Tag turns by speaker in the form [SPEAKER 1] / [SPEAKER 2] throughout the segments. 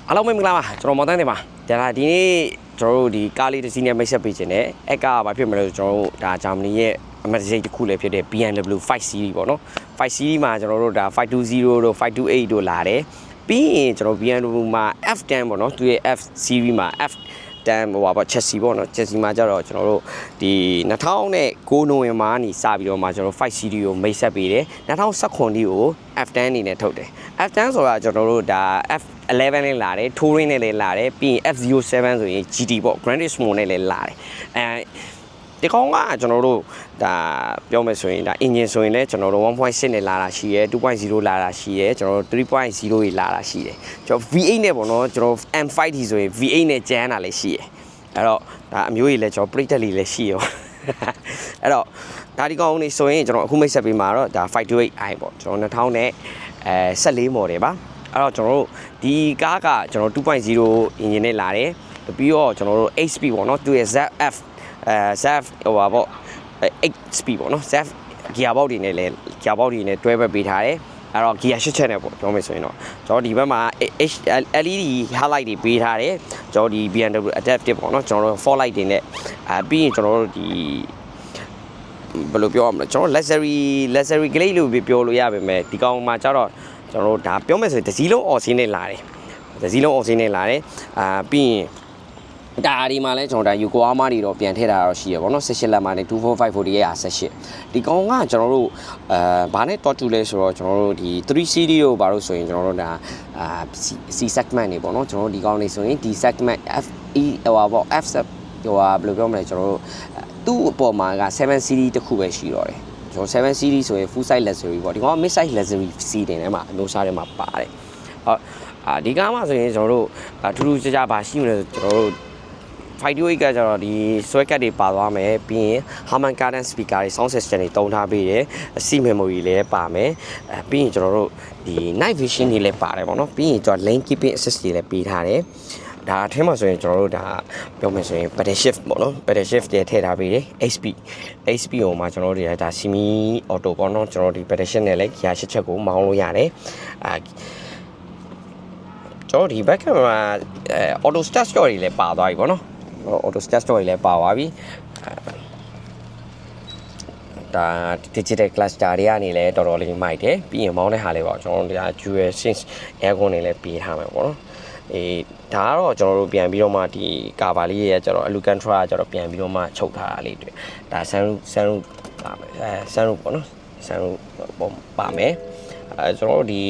[SPEAKER 1] အားလုံးမင်္ဂလာပါကျွန်တော်မော်တန်းနေပါဒါဒီနေ့ကျွန်တော်တို့ဒီကားလေးတစ်စီးနဲ့မိတ်ဆက်ပေးခြင်းနဲ့အကားဘာဖြစ်မလဲဆိုကျွန်တော်တို့ဒါဂျာမနီရဲ့အမတ်စိတ်တစ်ခုလည်းဖြစ်တဲ့ BMW 5 series ပေါ့နော်5 series မှာကျွန်တော်တို့ဒါ520တို့528တို့လာတယ်ပြီးရင်ကျွန်တော် BMW မှာ F10 ပေါ့နော်သူရဲ့ F series မှာ F10 ဟိုပါပေါ့ chassis ပေါ့နော် chassis မှာကျတော့ကျွန်တော်တို့ဒီ2009နိုဝင်ဘာကနေစပြီးတော့မှကျွန်တော်5 series ကိုမိတ်ဆက်ပေးတယ်2019ဒီကို F10 အနေနဲ့ထုတ်တယ် F10 ဆိုတာကျွန်တော်တို့ဒါ F11 နဲ့လာတယ် Touring နဲ့လည်းလာတယ်ပြီးရင် F07 ဆိုရင် GT ပေါ့ Gran Turismo နဲ့လည်းလာတယ်ဒီကောင်ကကျွန်တော်တို့ဒါပြောမယ်ဆိုရင်ဒါ engine ဆိုရင်လည်းကျွန်တော်တို့ 1.6 နဲ့လာတာရှိရယ် 2.0 လာတာရှိရယ်ကျွန်တော်တို့ 3.0 တွေလာတာရှိတယ်ကျွန်တော် V8 နဲ့ပေါ့နော်ကျွန်တော် M5D ဆိုရင် V8 နဲ့ကျန်းတာလည်းရှိရယ်အဲ့တော့ဒါအမျိုးကြီးလည်းကျွန်တော် Plate လေးလည်းရှိရောအဲ့တော့ဒါဒီကောင်နေဆိုရင်ကျွန်တော်အခုမိတ်ဆက်ပေးမှာတော့ဒါ 528i ပေါ့ကျွန်တော်2014 model ပါအဲ့တော့ကျွန်တော်တို့ဒီကားကကျွန်တော် 2.0 engine နဲ့လာတယ်ပြီးတော့ကျွန်တော်တို့ HP ပေါ့နော်သူရဲ့ ZF ZF ဟိုပါပေါ့ 8 speed ပေါ့နော် ZF gear box တွေနဲ့လည်း gear box တွေနဲ့တွဲဘက်ပေးထားတယ်အဲ့တော့ gear 8 channel ပေါ့ပြောမယ်ဆိုရင်တော့ကျွန်တော်ဒီဘက်မှာ LED highlight တွေပေးထားတယ်ကျွန်တော်ဒီ BMW adaptive ပေါ့နော်ကျွန်တော်တို့ fog light တွေနဲ့ပြီးရင်ကျွန်တော်တို့ဒီဘယ်လိုပြောရမလဲကျွန်တော် luxury grade လို့ပြောလို့ရပါမယ်ဒီကောင်မှာကျတော့ကျွန်တော်တို့ဒါပြောမယ်ဆိုရင်တစ်စီးလုံးအော်စင်းနဲ့လာတယ်တစ်စီးလုံးအော်စင်းနဲ့လာတယ်ပြီးရင်ဒါဒီမှာလဲကျွန်တော်ဒါ Yokohama တွေတော့ပြန်ထည့်တာတော့ရှိရပါတော့18လက်မှာနဲ့24548ရာ18ဒီကောင်ကကျွန်တော်တို့ဘာနဲ့တွားတူလဲဆိုတော့ကျွန်တော်တို့ဒီ3 series ကိုဘာလို့ဆိုရင်ကျွန်တော်တို့ဒါC segment တွေပေါ့နော်ကျွန်တော်တို့ဒီကောင်လေးဆိုရင်ဒီ segment FE ဟိုပါပေါ့ F ဟိုဘယ်လိုပြောမလဲကျွန်တော်တို့သူ့အပေါ်မှာက7 series တခုပဲရှိတော့တယ်ကျွန်တော်7 series ဆိုရင် full size luxury ပေါ့ဒီကောင်က mid size luxury series တင်ထဲမှာအမျိုးအစားတွေမှာပါတယ်ဟုတ်ဒီကားမှာဆိုရင်ကျွန်တော်တို့ထူးထူးခြားခြားဘာရှိမလဲဆိုကျွန်တော်တို့528ကကျတော့ဒီဆွဲကတ်တွေပါသွားမယ်ပြီးရင် Harman Kardon speaker တွေ sound system တွေတုံးထားပေးတယ် C memory လည်းပါမယ်ပြီးရင်ကျွန်တော်တို့ဒီ night vision တွေလည်းပါတယ်ပေါ့နော်ပြီးရင်ကျွန်တော် lane keeping assist တွေလည်းပေးထားတယ်ဒါအထက်မှာဆိုရင်ကျွန်တော်တို့ဒါပြောမယ်ဆိုရင် pedal shift ပေါ့နော် pedal shift တွေထည့်ထားပေးတယ် HP ဟိုမှာကျွန်တော်တို့ဒါ semi auto ပေါ့နော်ကျွန်တော်ဒီ pedal shift နဲ့လည်း gear 8 ချက်ကိုမောင်းလို့ရတယ်ကျွန်တော်ဒီ back camera auto start stop တွေလည်းပါသွားပြီပေါ့နော်auto start stop တွေလည်းပါသွားပြီဒါ digital cluster တွေကနေလည်းတော်တော်လေးမိုက်တယ်ပြီးရင်မောင်းတဲ့ဟာလေးပေါ့ကျွန်တော်တို့ဒါ dual sense aircon တွေလည်းပေးထားမှာပေါ့နော်ဒါကတော့ကျွန်တော်တို့ပြန်ပြီးတော့မှဒီကာဗာလေးရဲ့ကျွန်တော်အလူကန်ထရာကျွန်တော်ပြန်ပြီးတော့မှချုပ်ထားတာလေးတွေ့ဒါ sunroof ပါမယ်sunroof ပေါ့နော် sunroof ပေါ့ပါမယ်ကျွန်တော်တို့ဒီ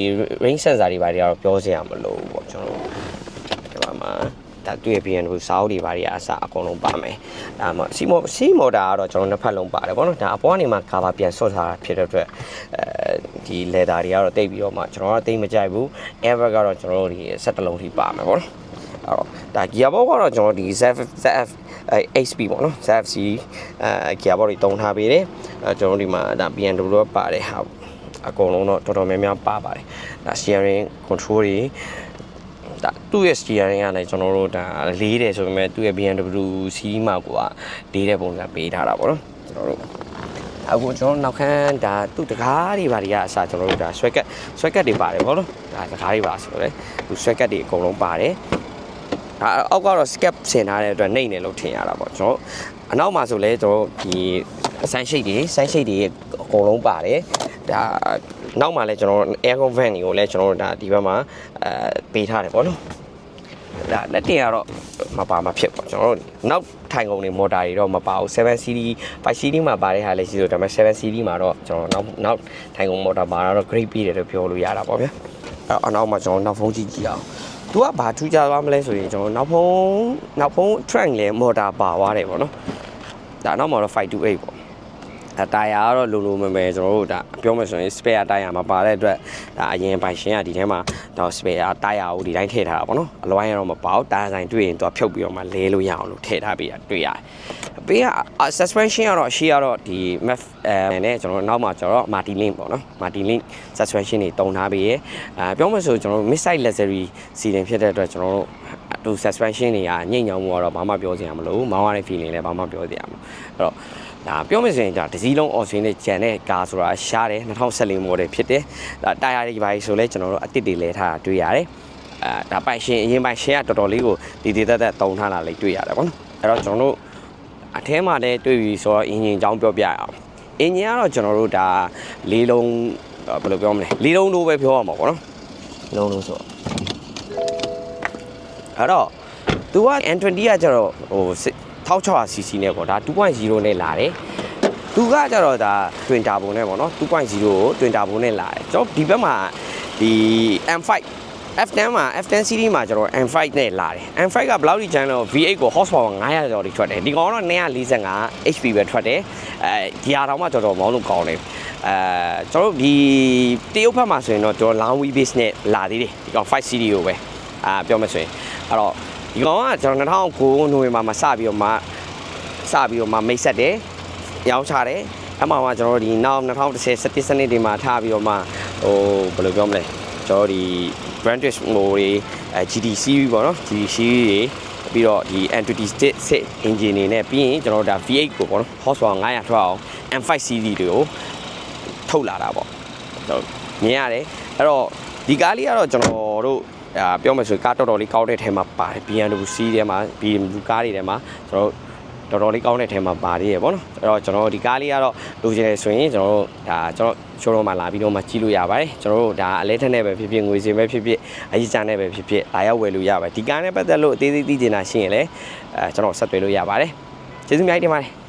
[SPEAKER 1] range sensor တွေဘာတွေကတော့ပြောစရာမလိုဘူးပေါ့ကျွန်တော်တို့ဒီမှာဒါတွေ့ရပြန်လို့စားအုပ်တွေဘာတွေအစားအကုန်လုံးပါမယ်ဒါမှစီမော်တာကတော့ကျွန်တော်နှစ်ဖက်လုံးပါတယ်ပေါ့နော်ဒါအပေါ်ကနေမှကာဗာပြန်ဆော့ထားတာဖြစ်တဲ့အတွက်ဒီ leather တွေကတော့တိတ်ပြီးတော့မှကျွန်တော်ကတိတ်မကြိုက်ဘူး airbag ကတော့ကျွန်တော်တို့ဒီဆက်တလုံးထိပါမယ်ပေါ့နော်အဲ့တော့ဒါ gear box ကတော့ကျွန်တော်ဒီ ZF HP ပေါ့နော် ZFC gear box တွေတုံးထားပေးတယ်ကျွန်တော်ဒီမှာဒါ BMW တော့ပါတယ်ဟာအကုန်လုံးတော့တော်တော်များများပါပါတယ်ဒါ steering control တွေဒါသူ့ရဲ့ steering ကလည်းကျွန်တော်တို့ဒါလေးတယ်ဆိုပေမဲ့သူ့ရဲ့ BMW C မှာကလေးတဲ့ပုံစံပေးထားတာပေါ့နော်ကျွန်တော်တို့အခုကျွန်တော်နောက်ခန်းဒါသူ့တကားတွေဘာတွေကအစားကျွန်တော်တို့ဒါဆွဲကတ်တွေပါတယ်ပေါ့နော်ဒါတကားတွေပါဆိုတော့လေသူဆွဲကတ်တွေအကုန်လုံးပါတယ်ဒါအောက်ကတော့ skep ဆင်ထားတဲ့အတွက်နှိမ့်နေလို့ထင်ရတာပေါ့ကျွန်တော်အနောက်မှာဆိုလဲကျွန်တော်ဒီဆိုင်းရှိတ်တွေအကုန်လုံးပါတယ်ဒါနောက်မှာလဲကျွန်တော် aircon vent တွေကိုလဲကျွန်တော်တို့ဒါဒီဘက်မှာပေးထားတယ်ပေါ့နော်ဒါလက်တင်ကတော့မပါမဖြစ်ပေါ့ကျွန်တော်တို့နောက်ထိုင်ကုန်တွေမော်တာတွေတော့မပါဘူး7 series 5 series မှာပါတဲ့ဟာလည်းရှိလို့ဒါပေမဲ့7 series မှာတော့ကျွန်တော်နောက်ထိုင်ကုန်မော်တာပါတော့ grade ပြီးတယ်လို့ပြောလို့ရတာပေါ့ဗျာအနောက်မှာကျွန်တော်နောက်ဖုန်းကြည့်အောင်သူကဘာထူးခြားသွားမလဲဆိုရင်ကျွန်တော်နောက်ဖုန်း track လည်းမော်တာပါသွားတယ်ပေါ့နော်ဒါနောက်မှာတော့528ပေါ့တာယာကတော့လိုမယ်ကျွန်တော်တို့ဒါပြောမယ်ဆိုရင် spare တာယာမှာပါတဲ့အတွက်ဒါအရင်ပိုင်ရှင်ကဒီထဲမှာတော့ spare တာယာကိုဒီတိုင်းထည့်ထားတာပေါ့နော်အလွိုင်းကတော့မပေါက်တာယာဆိုင်တွေ့ရင်သူကဖြုတ်ပြီးတော့မှလဲလို့ရအောင်လို့ထည့်ထားပေးတာတွေ့ရတယ်ပေးက suspension ကတော့အရှိကတော့ဒီ MF နဲ့ကျွန်တော်နောက်မှာကျတော့ Martin-Link ပေါ့နော် Martin-Link suspension တွေတုံထားပေးရပြောမယ်ဆိုကျွန်တော်တို့ mid size luxury စီတင်ဖြစ်တဲ့အတွက်ကျွန်တော်တို့သူ suspension တွေကညှိ့ညောင်းမှုကတော့ဘာမှပြောစရာမလိုဘူးမောင်းရတဲ့ feeling လည်းဘာမှပြောစရာမလိုအဲ့တော့ဒါပြောမယ်ဆိုရင်ဒါတစ်စီးလုံးအော်စင်းနဲ့ဂျန်တဲ့ကားဆိုတာရှားတယ်2014 model ဖြစ်တယ်ဒါတာယာတွေပါဆိုလဲကျွန်တော်တို့အစ်စ်တွေလဲထားတာတွေ့ရတယ် ဒါပိုင်ရှင်အရင်ပိုင်ရှင်ကတော်တော်လေးကိုဒီဒေသသက်တုံထားတာလေးတွေ့ရတယ်ပေါ့နော်အဲ့တော့ကျွန်တော်တို့အထဲမှာလည်းတွေ့ပြီးဆိုတော့အင်ဂျင်အကြောင်းပြောပြရအောင်အင်ဂျင်ကတော့ကျွန်တော်တို့ဒါလေးလုံးဘယ်လိုပြောမလဲလေးလုံးလို့ပဲပြောရမှာပေါ့နော်လုံးလို့ဆိုအဲ့တော့သူက N20 ကကျတော့ဟို1600cc နဲ့ပေါ့ဒါ 2.0 နဲ့လာတယ်သူကကျတော့ဒါ Twin Turbo နဲ့ပေါ့နော် 2.0 ကို Twin Turbo နဲ့လာတယ်ကျွန်တော်ဒီဘက်မှာဒီ M5 F10 မှာ F10 series မှာကျွန်တော် M5 နဲ့လာတယ် M5 ကဘယ်လောက်ထိကျန်တော့ V8 ကို horsepower 900ကျော်ထိထွက်တယ်ဒီကောင်တော့245 HP ပဲထွက်တယ်ဒီဟာတော့မှတော်တော်မောင်းလို့ကောင်းတယ်ကျွန်တော်တို့ဒီတရုတ်ဘက်မှာဆိုရင်တော့ကျွန်တော် long wheel base နဲ့လာသေးတယ်ဒီကောင်5 series ကိုပဲပြောမှဆိုရင်အဲ့တော့ဒီကောင်ကကျွန်တော်2009နိုဝင်ဘာမှာစပြီးတော့မှမိတ်ဆက်တယ်ရောင်းချတယ်အမှန်မှာကျွန်တော်တို့ဒီနောက်2010 17စနစ်တွေမှာထားပြီးတော့မှဟိုဘယ်လိုပြောမလဲကျွန်တော်ဒီ Brandis ဟိုတွေ GT series ပေါ့နော် GT series တွေပြီးတော့ဒီ N26 engine တွေနဲ့ပြီးရင်ကျွန်တော်တို့ဒါ V8 ကိုပေါ့နော် horsepower 900ထွက်အောင် M5 series တွေကိုထုတ်လာတာပေါ့မြင်ရတယ်အဲ့တော့ဒီကားလေးကတော့ကျွန်တော်တို့ပြောမှဆိုကားတော်တော်လေးကောင်းတဲ့ထဲမှာပါတယ် BMW C ထဲမှာ BMW ကားတွေထဲမှာကျွန်တော်တော်တော်လေးကောင်းတဲ့ထဲမှာပါသေးရပေါ့နော်အဲ့တော့ကျွန်တော်ဒီကားလေးကတော့လိုချင်တယ်ဆိုရင်ကျွန်တော်တို့ဒါကျွန်တော်ရှိုးတော့မှလာပြီးတော့မှကြည့်လို့ရပါတယ်ကျွန်တော်တို့ဒါအလဲထက်နဲ့ပဲဖြစ်ဖြစ်ငွေစင်ပဲဖြစ်ဖြစ်အရေးချနဲ့ပဲဖြစ်ဖြစ်လာရောက်ဝယ်လို့ရပါတယ်ဒီကားနဲ့ပတ်သက်လို့အသေးသေးသိချင်တာရှိရင်လည်းကျွန်တော်ဆက်သွယ်လို့ရပါတယ်ကျေးဇူးများတင်ပါတယ်